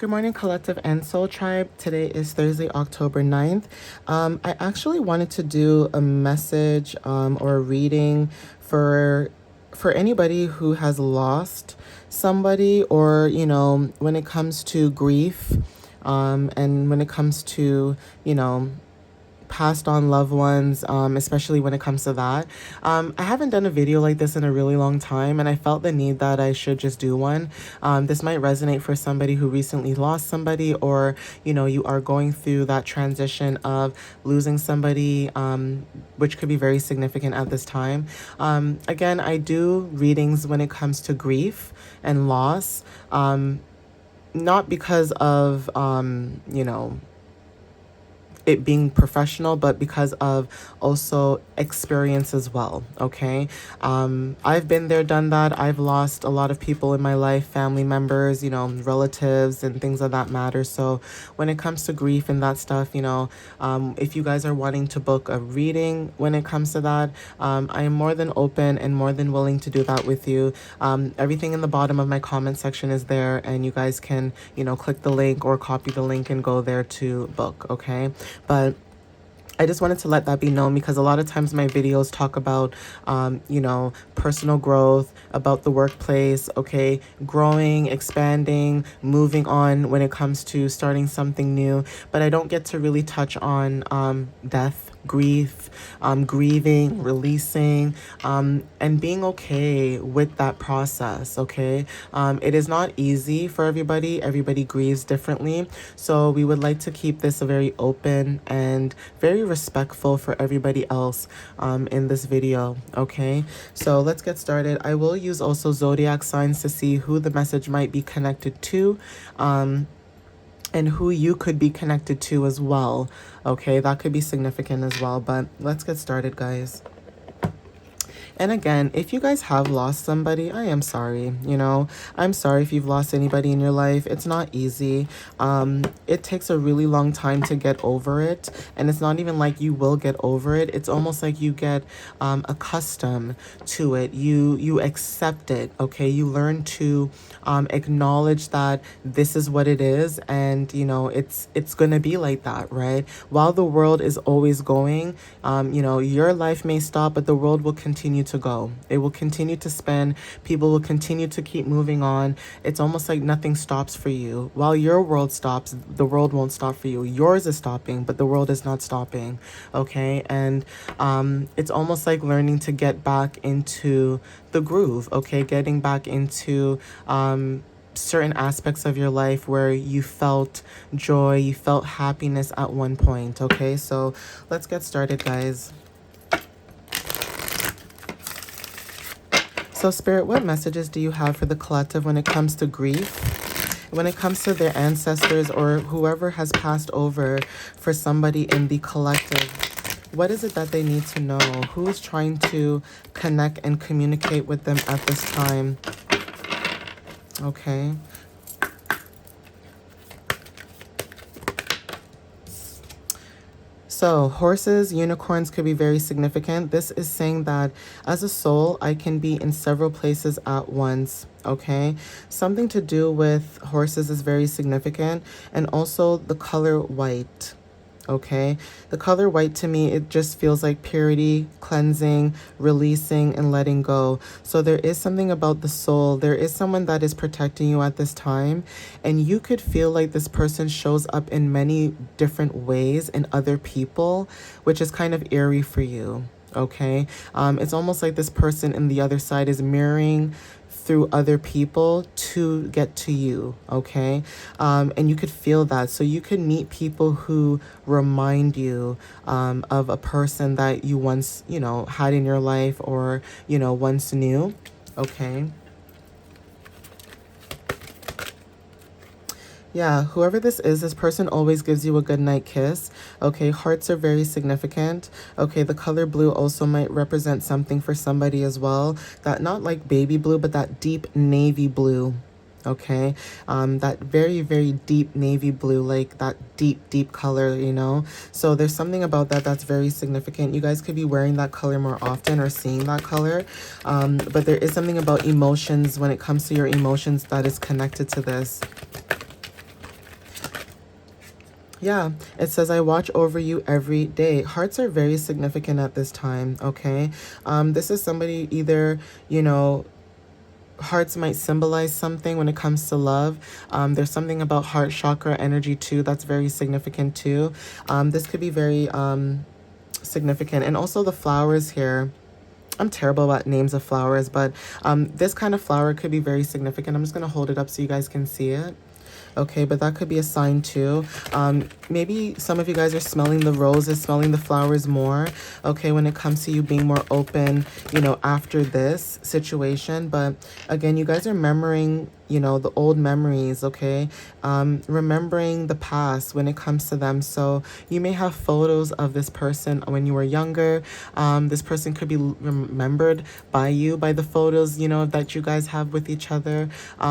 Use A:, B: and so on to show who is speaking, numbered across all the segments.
A: Good morning, Collective and Soul Tribe. Today is Thursday, October 9th. I actually wanted to do a message or a reading for anybody who has lost somebody, or, when it comes to grief, and when it comes to, passed on loved ones, especially when it comes to that. I haven't done a video like this in a really long time, and I felt the need that I should just do one. This might resonate for somebody who recently lost somebody, or, you are going through that transition of losing somebody, which could be very significant at this time. Again, I do readings when it comes to grief and loss, not because of, it being professional, but because of also experience as well. Okay. I've been there, done that. I've lost a lot of people in my life, family members, relatives and things of that matter. So when it comes to grief and that stuff, if you guys are wanting to book a reading when it comes to that, I am more than open and more than willing to do that with you. Everything in the bottom of my comment section is there, and you guys can, click the link or copy the link and go there to book. Okay. But I just wanted to let that be known, because a lot of times my videos talk about, personal growth, about the workplace, okay, growing, expanding, moving on when it comes to starting something new. But I don't get to really touch on death, grief, grieving, releasing, and being okay with that process, okay? It is not easy for everybody. Everybody grieves differently. So we would like to keep this a very open and very respectful for everybody else in this video, okay? So let's get started. I will use also zodiac signs to see who the message might be connected to, and who you could be connected to as well. Okay, that could be significant as well, but let's get started, guys. And again, if you guys have lost somebody, I am sorry. I'm sorry if you've lost anybody in your life. It's not easy. It takes a really long time to get over it. And it's not even like you will get over it. It's almost like you get accustomed to it. You accept it, okay? You learn to acknowledge that this is what it is. And, it's going to be like that, right? While the world is always going, your life may stop, but the world will continue to go. It will continue to spin. People will continue to keep moving on. It's almost like nothing stops for you. While your world stops, the world won't stop for you. Yours is stopping, but the world is not stopping. Okay. And it's almost like learning to get back into the groove. Okay. Getting back into certain aspects of your life where you felt joy, you felt happiness at one point. Okay. So let's get started, guys. So Spirit, what messages do you have for the collective when it comes to grief? When it comes to their ancestors or whoever has passed over for somebody in the collective, what is it that they need to know? Who is trying to connect and communicate with them at this time? Okay. So horses, unicorns could be very significant. This is saying that as a soul, I can be in several places at once. Okay. Something to do with horses is very significant. And also the color white. Okay. The color white, to me, it just feels like purity, cleansing, releasing, and letting go. So there is something about the soul. There is someone that is protecting you at this time. And you could feel like this person shows up in many different ways in other people, which is kind of eerie for you. Okay. It's almost like this person in the other side is mirroring through other people to get to you, okay? And you could feel that. So you could meet people who remind you of a person that you once, had in your life, or, once knew, okay? Yeah, whoever this person always gives you a good night kiss. Okay, hearts are very significant. Okay, the color blue also might represent something for somebody as well. That not like baby blue, but that deep navy blue. Okay, that very, very deep navy blue, like that deep color, So there's something about that that's very significant. You guys could be wearing that color more often or seeing that color. But there is something about emotions when it comes to your emotions that is connected to this. Yeah, it says, I watch over you every day. Hearts are very significant at this time, okay? This is somebody either, you know, hearts might symbolize something when it comes to love. There's something about heart chakra energy too that's very significant too. This could be very significant. And also the flowers here. I'm terrible about names of flowers, but this kind of flower could be very significant. I'm just going to hold it up so you guys can see it. Okay, but that could be a sign too. Maybe some of you guys are smelling the roses, smelling the flowers more. Okay, when it comes to you being more open, you know, after this situation. But again, you guys are remembering, you know, the old memories, okay? Remembering the past when it comes to them. So you may have photos of this person when you were younger. This person could be remembered by you, by the photos, you know, that you guys have with each other.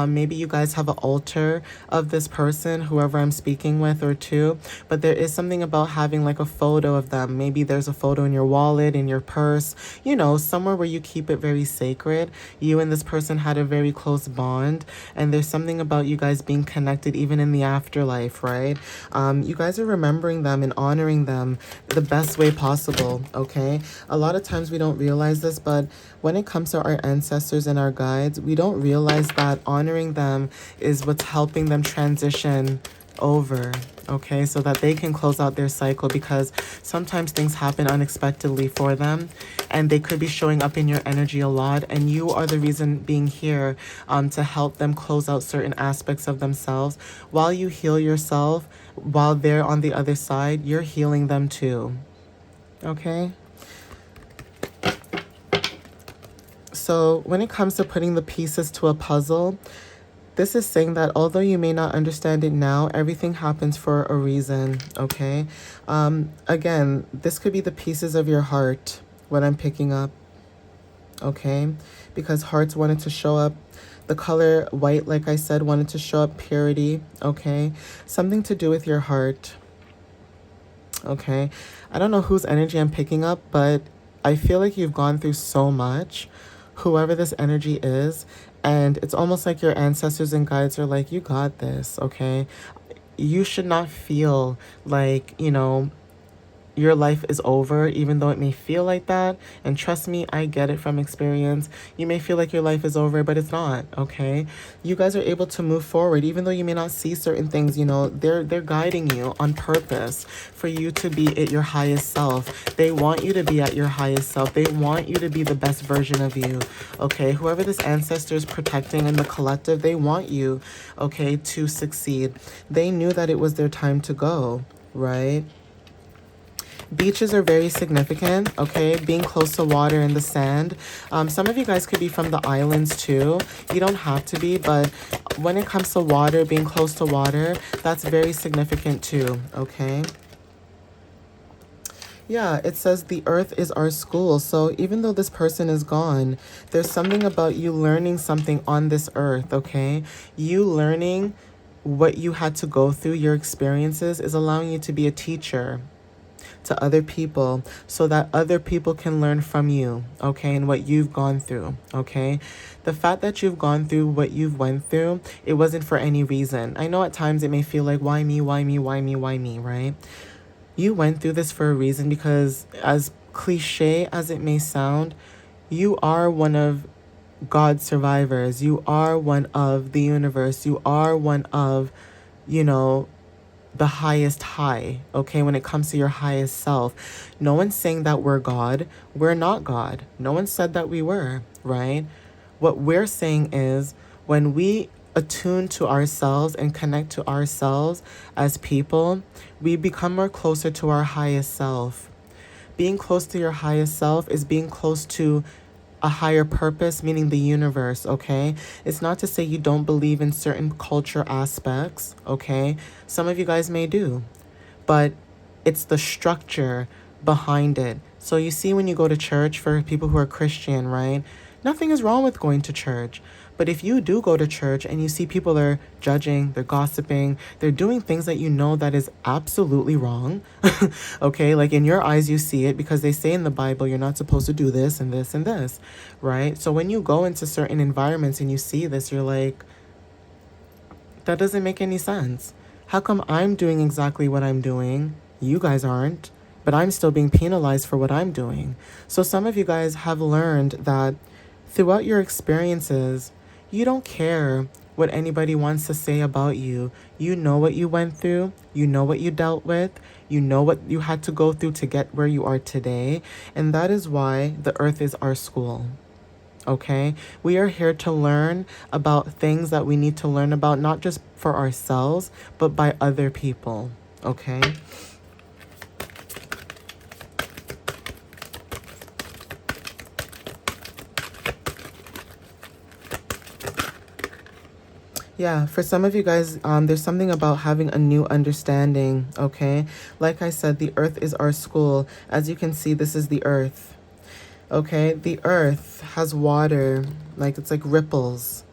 A: Maybe you guys have an altar of this person, whoever I'm speaking with or to, but there is something about having like a photo of them. Maybe there's a photo in your wallet, in your purse, you know, somewhere where you keep it very sacred. You and this person had a very close bond, and there's something about you guys being connected even in the afterlife, right? You guys are remembering them and honoring them the best way possible, okay? A lot of times we don't realize this, but when it comes to our ancestors and our guides, we don't realize that honoring them is what's helping them transition over, okay, so that they can close out their cycle, because sometimes things happen unexpectedly for them and they could be showing up in your energy a lot, and you are the reason being here to help them close out certain aspects of themselves. While you heal yourself, while they're on the other side, you're healing them too, okay? So when it comes to putting the pieces to a puzzle, this is saying that although you may not understand it now, everything happens for a reason, okay? Again, this could be the pieces of your heart, what I'm picking up, okay? Because hearts wanted to show up. The color white, like I said, wanted to show up purity, okay? Something to do with your heart, okay? I don't know whose energy I'm picking up, but I feel like you've gone through so much, whoever this energy is, and it's almost like your ancestors and guides are like, you got this, okay? You should not feel like, you know, your life is over, even though it may feel like that. And trust me, I get it from experience. You may feel like your life is over, but it's not, okay? You guys are able to move forward, even though you may not see certain things, you know, they're guiding you on purpose for you to be at your highest self. They want you to be at your highest self. They want you to be the best version of you, okay? Whoever this ancestor is protecting in the collective, they want you, okay, to succeed. They knew that it was their time to go, right? Beaches are very significant, okay? Being close to water and the sand. Some of you guys could be from the islands too. You don't have to be, but when it comes to water, being close to water, that's very significant too, okay? Yeah, it says the earth is our school. So even though this person is gone, there's something about you learning something on this earth, okay? You learning what you had to go through, your experiences, is allowing you to be a teacher to other people so that other people can learn from you, okay, and what you've gone through, okay? The fact that you've gone through what you've went through, it wasn't for any reason. I know at times it may feel like, why me, why me, why me, why me, right? You went through this for a reason, because as cliche as it may sound, you are one of God's survivors. You are one of the universe. You are one of, you know, the highest high, okay, when it comes to your highest self. No one's saying that we're God. We're not God. No one said that we were, right? What we're saying is when we attune to ourselves and connect to ourselves as people, we become more closer to our highest self. Being close to your highest self is being close to a higher purpose, meaning the universe, okay? It's not to say you don't believe in certain culture aspects, okay? Some of you guys may do, but it's the structure behind it. So you see, when you go to church, for people who are Christian, right? Nothing is wrong with going to church. But if you do go to church and you see people are judging, they're gossiping, they're doing things that you know that is absolutely wrong, okay? Like in your eyes, you see it because they say in the Bible, you're not supposed to do this and this and this, right? So when you go into certain environments and you see this, you're like, that doesn't make any sense. How come I'm doing exactly what I'm doing? You guys aren't, but I'm still being penalized for what I'm doing. So some of you guys have learned that throughout your experiences, you don't care what anybody wants to say about you. You know what you went through, you know what you dealt with, you know what you had to go through to get where you are today, and that is why the earth is our school. Okay? We are here to learn about things that we need to learn about, not just for ourselves, but by other people. Okay? Yeah, for some of you guys, there's something about having a new understanding, okay? Like I said, the earth is our school. As you can see, this is the earth, okay? The earth has water, like it's like ripples.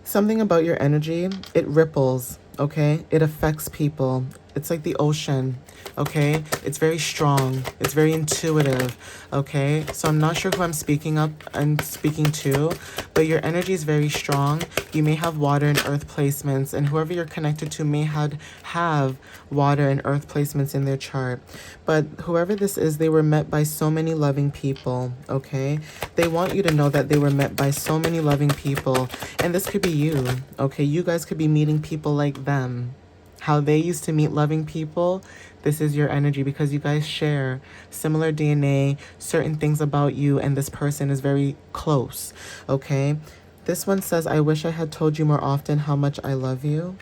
A: Something about your energy, it ripples, okay? It affects people. It's like the ocean, okay? It's very strong. It's very intuitive, okay? So I'm not sure who I'm speaking to, but your energy is very strong. You may have water and earth placements, and whoever you're connected to may have water and earth placements in their chart. But whoever this is, they were met by so many loving people, okay? They want you to know that they were met by so many loving people, and this could be you, okay? You guys could be meeting people like them. How they used to meet loving people, this is your energy because you guys share similar DNA, certain things about you, and this person is very close, okay? This one says, I wish I had told you more often how much I love you.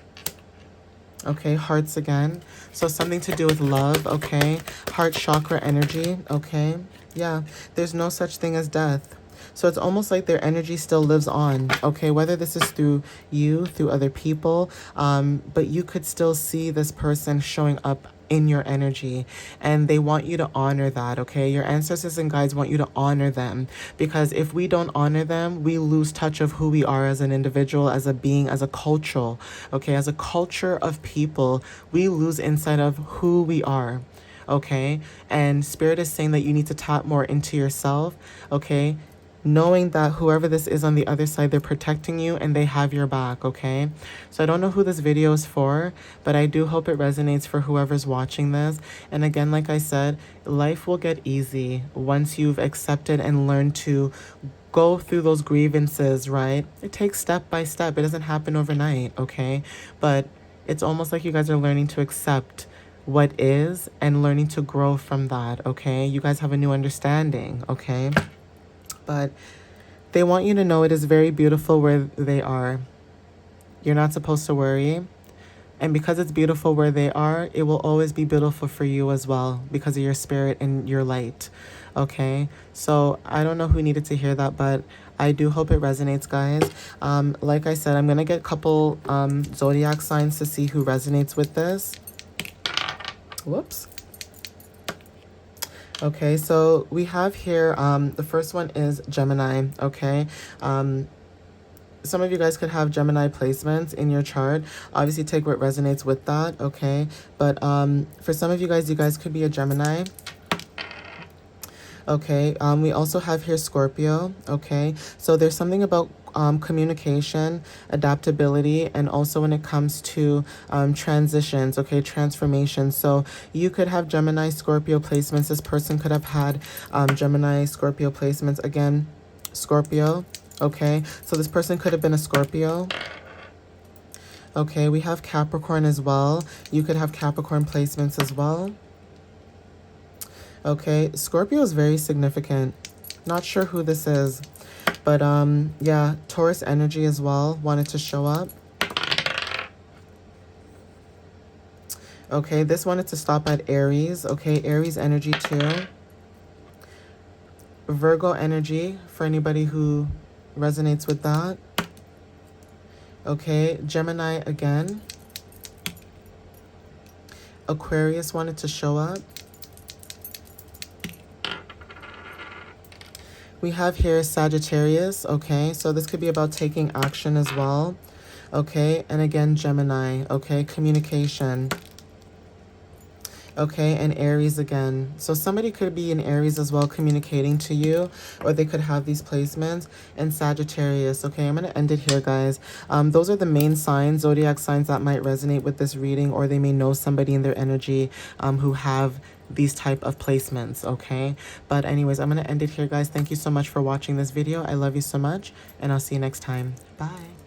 A: Okay, hearts again. So something to do with love, okay? Heart chakra energy, okay? Yeah, there's no such thing as death. So it's almost like their energy still lives on, okay? Whether this is through you, through other people, but you could still see this person showing up in your energy, and they want you to honor that, okay? Your ancestors and guides want you to honor them, because if we don't honor them, we lose touch of who we are as an individual, as a being, as a culture, okay? As a culture of people, we lose insight of who we are, okay? And Spirit is saying that you need to tap more into yourself, okay? Knowing that whoever this is on the other side, they're protecting you and they have your back, okay? So I don't know who this video is for, but I do hope it resonates for whoever's watching this. And again, like I said, life will get easy once you've accepted and learned to go through those grievances, right? It takes step by step. It doesn't happen overnight, okay? But it's almost like you guys are learning to accept what is and learning to grow from that, okay? You guys have a new understanding, okay? But they want you to know it is very beautiful where they are. You're not supposed to worry. And because it's beautiful where they are, it will always be beautiful for you as well because of your spirit and your light. Okay? So I don't know who needed to hear that, but I do hope it resonates, guys. Like I said, I'm going to get a couple zodiac signs to see who resonates with this. Whoops. Okay, so we have here, the first one is Gemini, okay? Some of you guys could have Gemini placements in your chart. Obviously, take what resonates with that, okay? But for some of you guys could be a Gemini. Okay, we also have here Scorpio, okay? So there's something about communication, adaptability, and also when it comes to transitions, okay, transformation. So you could have Gemini, Scorpio placements. This person could have had Gemini, Scorpio placements. Again, Scorpio, okay? So this person could have been a Scorpio. Okay, we have Capricorn as well. You could have Capricorn placements as well. Okay, Scorpio is very significant. Not sure who this is, but yeah, Taurus energy as well wanted to show up. Okay, this wanted to stop at Aries. Okay, Aries energy too. Virgo energy for anybody who resonates with that. Okay, Gemini again. Aquarius wanted to show up. We have here Sagittarius, okay? So this could be about taking action as well, okay? And again, Gemini, okay? Communication. Okay, and Aries again. So somebody could be in Aries as well communicating to you, or they could have these placements. And Sagittarius. Okay, I'm going to end it here, guys. Those are the main signs, zodiac signs that might resonate with this reading, or they may know somebody in their energy who have these type of placements. Okay, but anyways, I'm going to end it here, guys. Thank you so much for watching this video. I love you so much, and I'll see you next time. Bye.